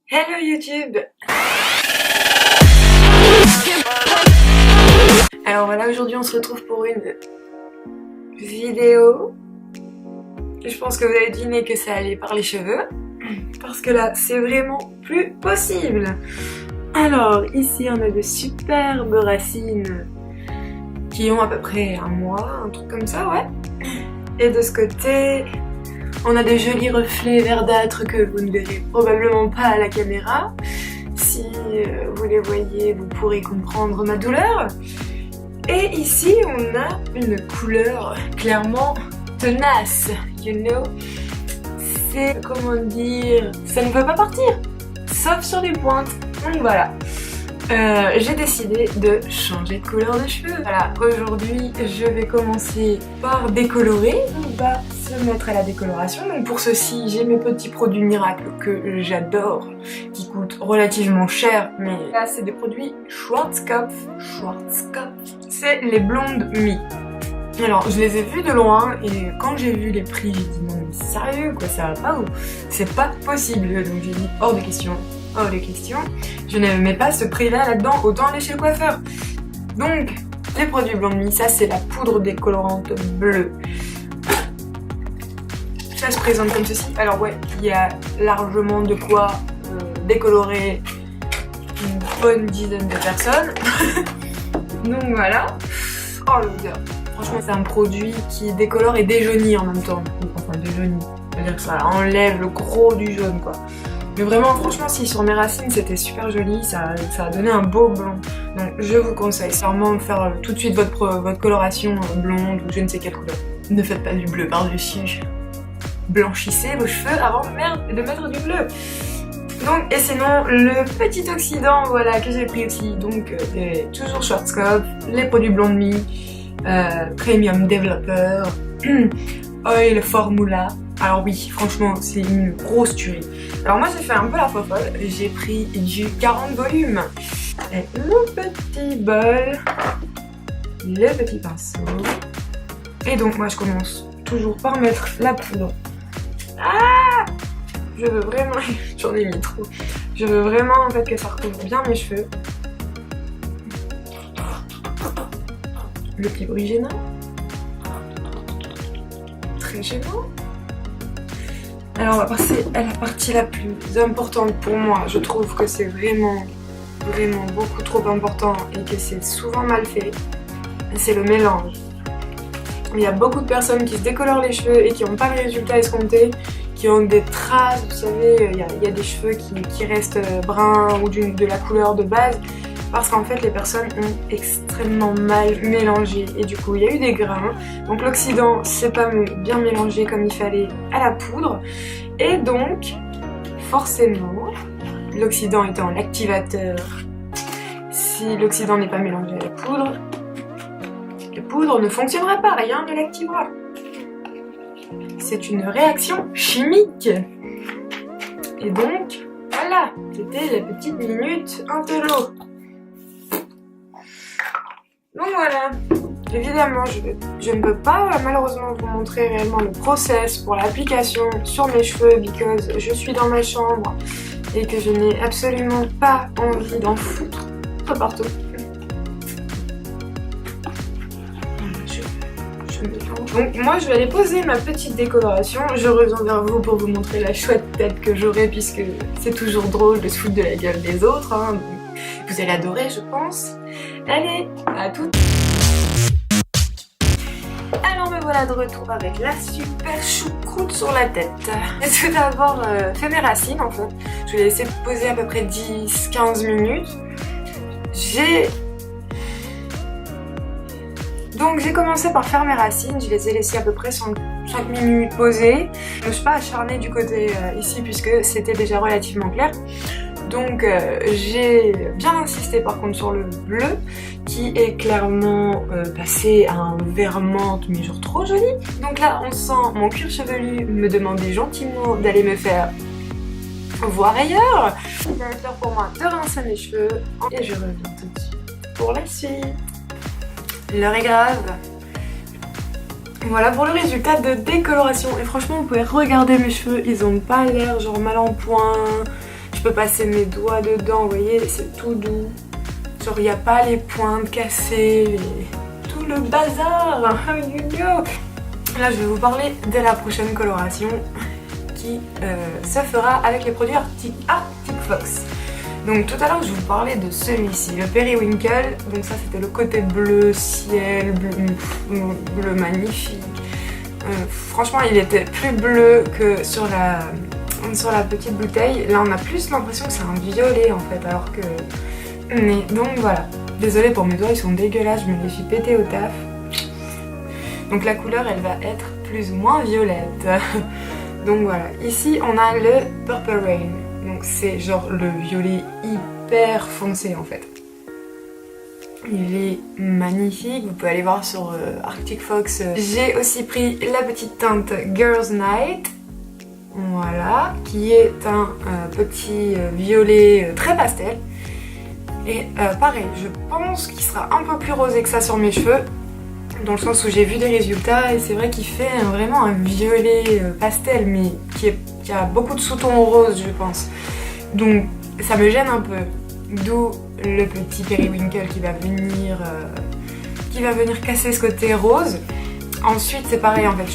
Hello YouTube. Alors voilà, aujourd'hui on se retrouve pour une vidéo. Je pense que vous avez deviné que ça allait par les cheveux. Parce que là, c'est vraiment plus possible. Alors, ici on a de superbes racines qui ont à peu près un mois, un truc comme ça, ouais. Et de ce côté, on a des jolis reflets verdâtres que vous ne verrez probablement pas à la caméra. Si vous les voyez, vous pourrez comprendre ma douleur. Et ici, on a une couleur clairement tenace, you know. C'est, comment dire, ça ne peut pas partir, sauf sur les pointes. Donc voilà. J'ai décidé de changer de couleur de cheveux. Voilà, aujourd'hui je vais commencer par décolorer. On va se mettre à la décoloration. Donc pour ceci, j'ai mes petits produits miracles que j'adore, qui coûtent relativement cher, mais là c'est des produits Schwarzkopf. C'est les blondes Mi. Alors je les ai vus de loin et quand j'ai vu les prix, j'ai dit non mais sérieux quoi, ça va pas ou c'est pas possible. Donc j'ai dit hors de question. Oh les questions, je ne mets pas ce prix là-dedans, autant aller chez le coiffeur. Donc, les produits Blonde Mi, ça c'est la poudre décolorante bleue. Ça se présente comme ceci. Alors ouais, il y a largement de quoi décolorer une bonne dizaine de personnes. Donc voilà. Oh l'odeur. Franchement c'est un produit qui décolore et déjaunit en même temps. Enfin déjaunit, c'est-à-dire que ça enlève le gros du jaune quoi. Mais vraiment, franchement, si sur mes racines c'était super joli, ça a donné un beau blond. Donc je vous conseille sûrement de faire tout de suite votre coloration blonde ou je ne sais quelle couleur. Ne faites pas du bleu par-dessus. Blanchissez vos cheveux avant de mettre du bleu. Donc, et sinon, le petit oxydant voilà, que j'ai pris aussi, donc toujours Schwarzkopf, les produits Blonde Mi, Premium Developer, Oil Formula. Alors oui, franchement, c'est une grosse tuerie. Alors moi j'ai fait un peu la fofolle, j'ai pris du 40 volumes. Et le petit bol, le petit pinceau. Et donc moi je commence toujours par mettre la poudre. Ah, je veux vraiment, j'en ai mis trop. Je veux vraiment en fait que ça recouvre bien mes cheveux. Le petit bruit gênant. Très gênant. Alors on va passer à la partie la plus importante pour moi. Je trouve que c'est vraiment beaucoup trop important et que c'est souvent mal fait. C'est le mélange. Il y a beaucoup de personnes qui se décolorent les cheveux et qui n'ont pas le résultat escompté, qui ont des traces, vous savez, il y a des cheveux qui restent bruns ou de la couleur de base. Parce qu'en fait les personnes ont extrêmement mal mélangé et du coup il y a eu des grains. Donc l'oxydant c'est pas bien mélangé comme il fallait à la poudre. Et donc forcément, l'oxydant étant l'activateur, si l'oxydant n'est pas mélangé à la poudre ne fonctionnera pas, rien ne l'activera. C'est une réaction chimique. Et donc voilà, c'était la petite minute intello. Donc voilà, évidemment je ne peux pas malheureusement vous montrer réellement le process pour l'application sur mes cheveux because je suis dans ma chambre et que je n'ai absolument pas envie d'en foutre partout. Donc moi je vais aller poser ma petite décoloration, je reviens vers vous pour vous montrer la chouette tête que j'aurai puisque c'est toujours drôle de se foutre de la gueule des autres, hein, donc vous allez adorer je pense. Allez, à toutes. Alors me voilà de retour avec la super choucroute sur la tête. J'ai tout d'abord fait mes racines en fait. Je vais les laisser poser à peu près 10-15 minutes. Donc j'ai commencé par faire mes racines, je les ai laissées à peu près 5 minutes posées. Je ne me suis pas acharnée du côté ici puisque c'était déjà relativement clair. Donc j'ai bien insisté par contre sur le bleu qui est clairement passé à un vert menthe mais genre trop joli. Donc là on sent mon cuir chevelu me demander gentiment d'aller me faire voir ailleurs. Il va être l'heure pour moi de rincer mes cheveux et je reviens tout de suite pour la suite. L'heure est grave. Voilà pour le résultat de décoloration et franchement vous pouvez regarder mes cheveux, ils ont pas l'air genre mal en point. Je peux passer mes doigts dedans, vous voyez, c'est tout doux. Genre il n'y a pas les pointes cassées, tout le bazar. Là je vais vous parler de la prochaine coloration qui se fera avec les produits Arctic Fox. Donc tout à l'heure je vous parlais de celui-ci, le Periwinkle. Donc ça c'était le côté bleu ciel, bleu magnifique. Franchement il était plus bleu que sur la petite bouteille. Là on a plus l'impression que c'est un violet en fait, alors que... Mais donc voilà. Désolée pour mes doigts, ils sont dégueulasses, je me les suis pété au taf. Donc la couleur elle va être plus ou moins violette. Donc voilà, ici on a le Purple Rain. Donc c'est genre le violet hyper foncé en fait. Il est magnifique, vous pouvez aller voir sur Arctic Fox. J'ai aussi pris la petite teinte Girls Night. Voilà, qui est un petit violet très pastel. Et pareil, je pense qu'il sera un peu plus rosé que ça sur mes cheveux. Dans le sens où j'ai vu des résultats et c'est vrai qu'il fait vraiment un violet pastel, mais qui a beaucoup de sous-tons roses je pense. Donc ça me gêne un peu. D'où le petit Periwinkle qui va venir casser ce côté rose. Ensuite c'est pareil en fait,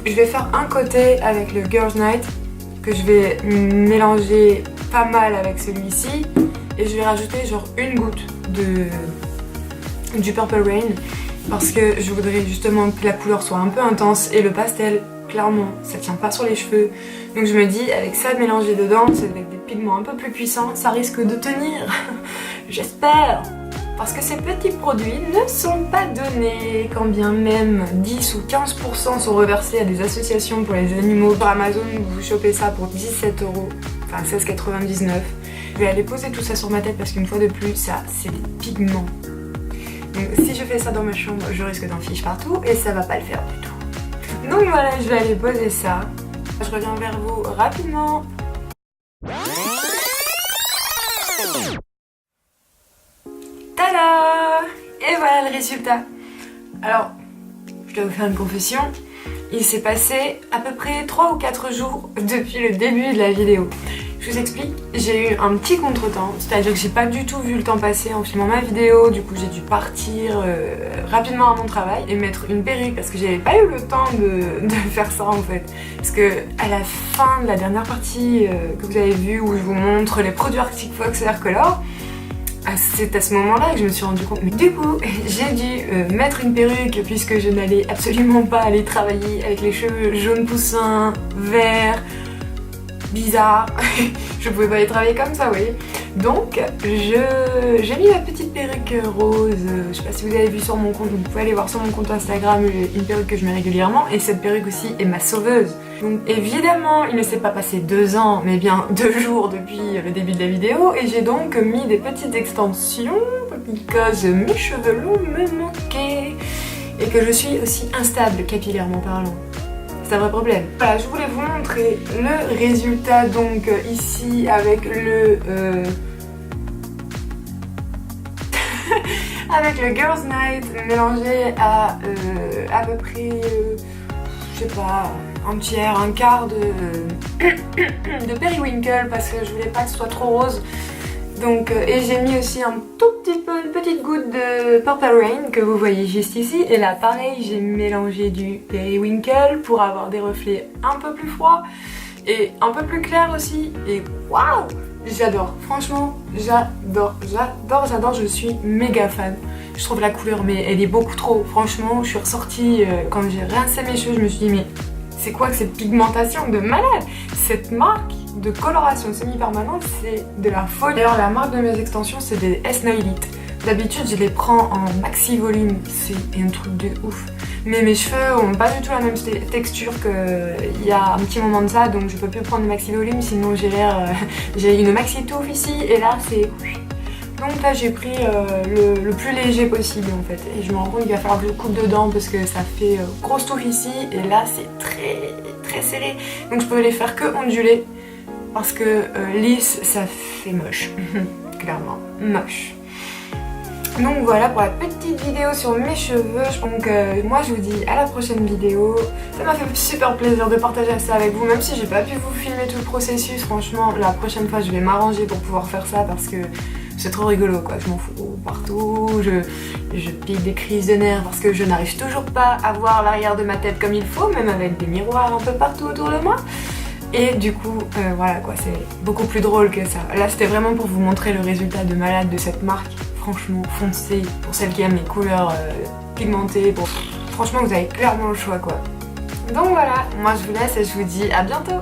je vais faire un côté avec le Girls Night que je vais mélanger pas mal avec celui-ci et je vais rajouter genre une goutte du Purple Rain parce que je voudrais justement que la couleur soit un peu intense et le pastel clairement ça tient pas sur les cheveux, donc je me dis avec ça mélangé dedans, c'est avec des pigments un peu plus puissants, ça risque de tenir. J'espère. Parce que ces petits produits ne sont pas donnés, quand bien même 10 ou 15% sont reversés à des associations pour les animaux. Sur Amazon, vous chopez ça pour 17 €, enfin 16,99 €. Je vais aller poser tout ça sur ma tête parce qu'une fois de plus, ça, c'est des pigments. Donc si je fais ça dans ma chambre, je risque d'en fiche partout et ça va pas le faire du tout. Donc voilà, je vais aller poser ça. Je reviens vers vous rapidement. Tada! Et voilà le résultat. Alors, je dois vous faire une confession. Il s'est passé à peu près 3 ou 4 jours depuis le début de la vidéo. Je vous explique, j'ai eu un petit contretemps, c'est-à-dire que j'ai pas du tout vu le temps passer en filmant ma vidéo, du coup j'ai dû partir rapidement à mon travail et mettre une perruque parce que j'avais pas eu le temps de faire ça en fait. Parce que à la fin de la dernière partie que vous avez vue où je vous montre les produits Arctic Fox Hair Color, c'est à ce moment-là que je me suis rendu compte. Mais du coup, j'ai dû mettre une perruque puisque je n'allais absolument pas aller travailler avec les cheveux jaunes poussins, verts, bizarre. Je pouvais pas aller travailler comme ça, vous voyez. Donc j'ai mis ma petite perruque rose. Je sais pas si vous avez vu sur mon compte, vous pouvez aller voir sur mon compte Instagram une perruque que je mets régulièrement. Et cette perruque aussi est ma sauveuse. Donc évidemment il ne s'est pas passé 2 ans, mais bien 2 jours depuis le début de la vidéo. Et j'ai donc mis des petites extensions because mes cheveux longs me manquaient. Et que je suis aussi instable capillairement parlant. C'est un vrai problème. Voilà, je voulais vous montrer le résultat donc ici avec le avec le Girls Night mélangé à peu près je sais pas, un tiers, un quart de Periwinkle parce que je voulais pas que ce soit trop rose. Donc, et j'ai mis aussi un tout petit peu, une petite goutte de Purple Rain que vous voyez juste ici. Et là pareil, j'ai mélangé du Periwinkle pour avoir des reflets un peu plus froids et un peu plus clairs aussi. Et waouh, j'adore, franchement j'adore, je suis méga fan. Je trouve la couleur mais elle est beaucoup trop, franchement je suis ressortie, quand j'ai rincé mes cheveux je me suis dit mais c'est quoi que cette pigmentation de malade? Cette marque de coloration semi-permanente, c'est de la folie. D'ailleurs, la marque de mes extensions, c'est des S-Nailite. D'habitude, je les prends en maxi volume, c'est un truc de ouf. Mais mes cheveux ont pas du tout la même texture qu'il y a un petit moment de ça, donc je peux plus prendre de maxi volume, sinon j'ai l'air... j'ai une maxi touffe ici, et là, c'est... Donc là, j'ai pris le plus léger possible, en fait. Et je me rends compte qu'il va falloir que je coupe dedans, parce que ça fait grosse touffe ici, et là, c'est très serré. Donc je peux les faire que onduler. Parce que lisse, ça fait moche. Clairement, moche. Donc voilà pour la petite vidéo sur mes cheveux. Donc moi je vous dis à la prochaine vidéo. Ça m'a fait super plaisir de partager ça avec vous, même si j'ai pas pu vous filmer tout le processus. Franchement la prochaine fois je vais m'arranger pour pouvoir faire ça parce que c'est trop rigolo quoi, je m'en fous partout, je pique des crises de nerfs parce que je n'arrive toujours pas à voir l'arrière de ma tête comme il faut, même avec des miroirs un peu partout autour de moi. Et du coup, voilà quoi, c'est beaucoup plus drôle que ça. Là c'était vraiment pour vous montrer le résultat de malade de cette marque. Franchement, foncez pour celles qui aiment les couleurs pigmentées. Bon, franchement, vous avez clairement le choix quoi. Donc voilà, moi je vous laisse et je vous dis à bientôt.